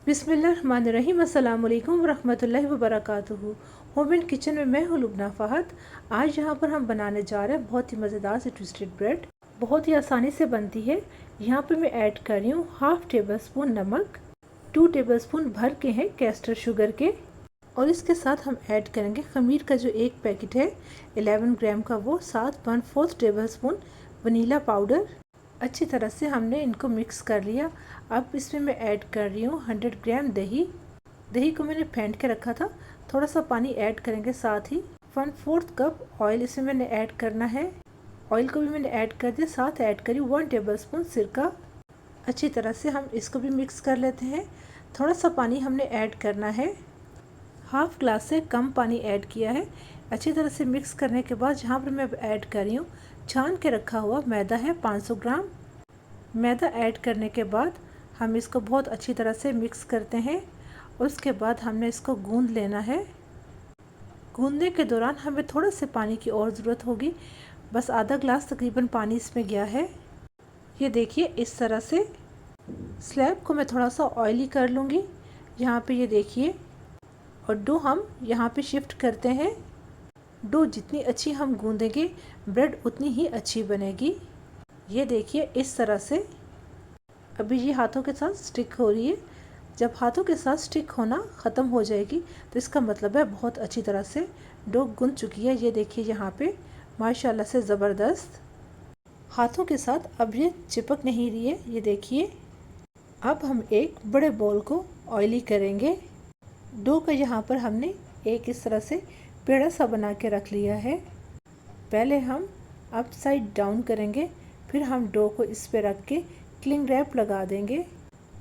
बिस्मिल्लाहिर्रहमानिर्रहीम। अस्सलाम वालेकुम वरहमतुल्लाहि वबरकातुहू। होममेड किचन में मैं हूँ लुबना फ़हद। आज यहाँ पर हम बनाने जा रहे हैं बहुत ही मज़ेदार से ट्विस्टेड ब्रेड। बहुत ही आसानी से बनती है। यहाँ पर मैं ऐड कर रही हूँ हाफ़ टेबल स्पून नमक, 2 टेबल स्पून भर के हैं कैस्टर शुगर के, और इसके साथ हम ऐड करेंगे खमीर का जो एक पैकेट है 11 ग्राम का, वो साथ 1/4 टेबल स्पून वनीला पाउडर। अच्छी तरह से हमने इनको मिक्स कर लिया। अब इसमें मैं ऐड कर रही हूँ 100 ग्राम दही। दही को मैंने फेंट के रखा था। थोड़ा सा पानी ऐड करेंगे, साथ ही 1/4 कप ऑयल इसमें मैंने ऐड करना है। ऑयल को भी मैंने ऐड कर दिया, साथ ऐड करी 1 टेबल स्पून सिरका। अच्छी तरह से हम इसको भी मिक्स कर लेते हैं। थोड़ा सा पानी हमने ऐड करना है, हाफ ग्लास से कम पानी ऐड किया है। अच्छी तरह से मिक्स करने के बाद यहाँ पर मैं ऐड कर रही हूँ छान के रखा हुआ मैदा है 500 ग्राम। मैदा ऐड करने के बाद हम इसको बहुत अच्छी तरह से मिक्स करते हैं। उसके बाद हमने इसको गूंद लेना है। गूंदने के दौरान हमें थोड़ा से पानी की और ज़रूरत होगी। बस आधा ग्लास तकरीबन पानी इसमें गया है। ये देखिए, इस तरह से स्लैब को मैं थोड़ा सा ऑयली कर लूँगी। यहाँ पे ये देखिए, और डो हम यहाँ पे शिफ्ट करते हैं। डो जितनी अच्छी हम गूंदेंगे ब्रेड उतनी ही अच्छी बनेगी। ये देखिए, इस तरह से अभी ये हाथों के साथ स्टिक हो रही है। जब हाथों के साथ स्टिक होना ख़त्म हो जाएगी तो इसका मतलब है बहुत अच्छी तरह से डो गूंद चुकी है। ये देखिए, यहाँ पे माशाल्लाह से ज़बरदस्त हाथों के साथ अब ये चिपक नहीं रही है। ये देखिए, अब हम एक बड़े बॉल को ऑयली करेंगे। डो का यहाँ पर हमने एक इस तरह से पेड़ा सा बना के रख लिया है। पहले हम अप साइड डाउन करेंगे, फिर हम डो को इस पे रख के क्लिंग रैप लगा देंगे।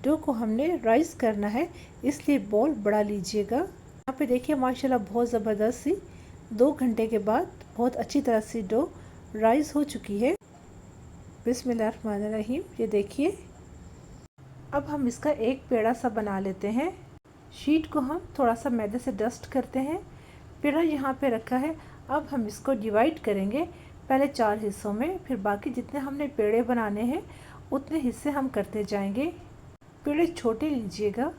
डो को हमने राइस करना है, इसलिए बॉल बड़ा लीजिएगा। यहाँ पे देखिए माशाल्लाह बहुत ज़बरदस्त सी 2 घंटे के बाद बहुत अच्छी तरह से डो राइस हो चुकी है। बिस्मिल्लाहिर्रहमानिर्रहीम। ये देखिए, अब हम इसका एक पेड़ा सा बना लेते हैं। शीट को हम थोड़ा सा मैदे से डस्ट करते हैं। पेड़ा यहाँ पे रखा है। अब हम इसको डिवाइड करेंगे, पहले 4 हिस्सों में, फिर बाकी जितने हमने पेड़े बनाने हैं उतने हिस्से हम करते जाएंगे। पेड़े छोटे लीजिएगा।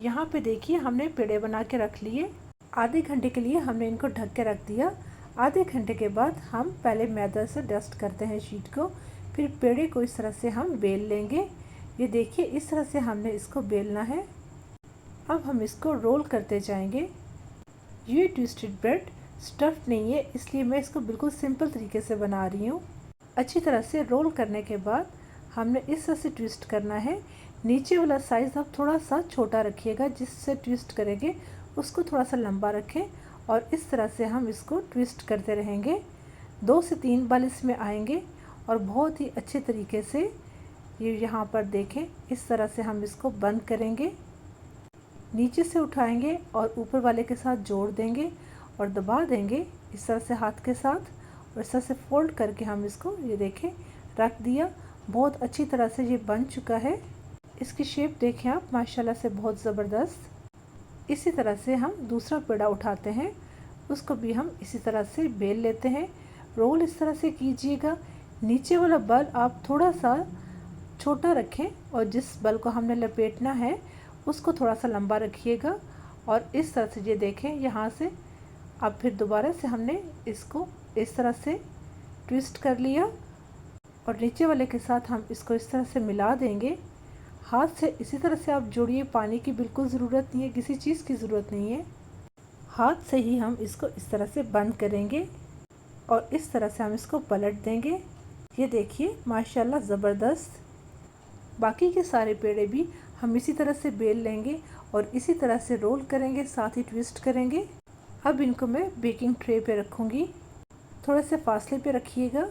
यहाँ पे देखिए, हमने पेड़े बना के रख लिए। आधे घंटे के लिए हमने इनको ढक के रख दिया। आधे घंटे के बाद हम पहले मैदा से डस्ट करते हैं शीट को, फिर पेड़े को इस तरह से हम बेल लेंगे। ये देखिए, इस तरह से हमने इसको बेलना है। अब हम इसको रोल करते जाएंगे। ये ट्विस्टेड ब्रेड स्टफ्ड नहीं है, इसलिए मैं इसको बिल्कुल सिंपल तरीके से बना रही हूँ। अच्छी तरह से रोल करने के बाद हमने इस तरह से ट्विस्ट करना है। नीचे वाला साइज़ आप थोड़ा सा छोटा रखिएगा, जिससे ट्विस्ट करेंगे उसको थोड़ा सा लंबा रखें, और इस तरह से हम इसको ट्विस्ट करते रहेंगे। 2 से 3 बार इसमें आएंगे और बहुत ही अच्छे तरीके से ये यहाँ पर देखें, इस तरह से हम इसको बंद करेंगे। नीचे से उठाएंगे और ऊपर वाले के साथ जोड़ देंगे और दबा देंगे इस तरह से हाथ के साथ, और इस तरह से फोल्ड करके हम इसको, ये देखें, रख दिया। बहुत अच्छी तरह से ये बन चुका है। इसकी शेप देखें आप, माशाल्लाह से बहुत ज़बरदस्त। इसी तरह से हम दूसरा पेड़ा उठाते हैं, उसको भी हम इसी तरह से बेल लेते हैं। रोल इस तरह से कीजिएगा। नीचे वाला बल आप थोड़ा सा छोटा रखें, और जिस बल को हमने लपेटना है उसको थोड़ा सा लंबा रखिएगा। और इस तरह से ये देखें, यहाँ से अब फिर दोबारा से हमने इसको इस तरह से ट्विस्ट कर लिया, और नीचे वाले के साथ हम इसको इस तरह से मिला देंगे। हाथ से इसी तरह से आप जोड़िए, पानी की बिल्कुल ज़रूरत नहीं है, किसी चीज़ की ज़रूरत नहीं है। हाथ से ही हम इसको इस तरह से बंद करेंगे और इस तरह से हम इसको पलट देंगे। ये देखिए माशाल्लाह ज़बरदस्त। बाकी के सारे पेड़े भी हम इसी तरह से बेल लेंगे और इसी तरह से रोल करेंगे, साथ ही ट्विस्ट करेंगे। अब इनको मैं बेकिंग ट्रे पे रखूँगी। थोड़े से फासले पे रखिएगा।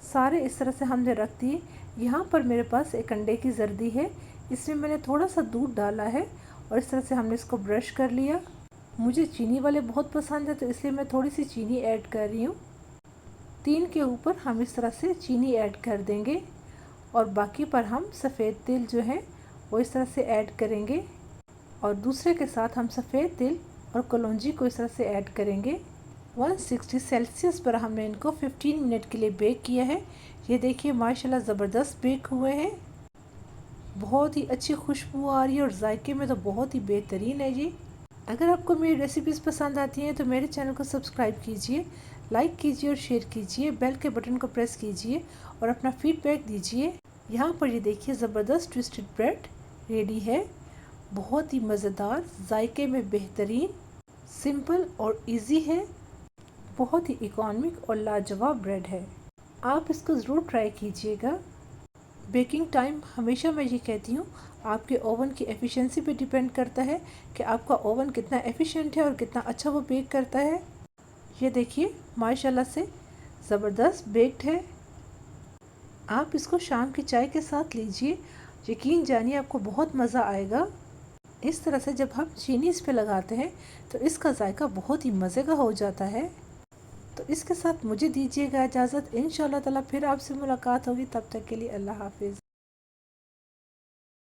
सारे इस तरह से हमने रख दिए। यहाँ पर मेरे पास एक अंडे की जर्दी है, इसमें मैंने थोड़ा सा दूध डाला है और इस तरह से हमने इसको ब्रश कर लिया। मुझे चीनी वाले बहुत पसंद है, तो इसलिए मैं थोड़ी सी चीनी ऐड कर रही हूँ। 3 के ऊपर हम इस तरह से चीनी ऐड कर देंगे, और बाकी पर हम सफ़ेद तिल जो है वो इस तरह से ऐड करेंगे, और दूसरे के साथ हम सफ़ेद तिल और कलौंजी को इस तरह से ऐड करेंगे। 160 सेल्सियस पर हमने इनको 15 मिनट के लिए बेक किया है। ये देखिए माशाल्लाह ज़बरदस्त बेक हुए हैं। बहुत ही अच्छी खुशबू आ रही है और जायके में तो बहुत ही बेहतरीन है जी। अगर आपको मेरी रेसिपीज़ पसंद आती हैं तो मेरे चैनल को सब्सक्राइब कीजिए, लाइक कीजिए और शेयर कीजिए, बेल के बटन को प्रेस कीजिए और अपना फीडबैक दीजिए। यहाँ पर ये देखिए ज़बरदस्त ट्विस्टेड ब्रेड रेडी है। बहुत ही मज़ेदार, जायके में बेहतरीन, सिंपल और इजी है। बहुत ही इकोनॉमिक और लाजवाब ब्रेड है। आप इसको ज़रूर ट्राई कीजिएगा। बेकिंग टाइम हमेशा मैं ये कहती हूँ आपके ओवन की एफिशिएंसी पे डिपेंड करता है कि आपका ओवन कितना एफिशिएंट है और कितना अच्छा वो बेक करता है। ये देखिए माशाल्लाह से ज़बरदस्त बेक्ड है। आप इसको शाम की चाय के साथ लीजिए, यकीन जानिए आपको बहुत मज़ा आएगा। इस तरह से जब हम चीनी इस पे लगाते हैं तो इसका जायका बहुत ही मज़े का हो जाता है। तो इसके साथ मुझे दीजिएगा इजाज़त। इंशाल्लाह ताला फिर आपसे मुलाकात होगी, तब तक के लिए अल्लाह हाफिज़।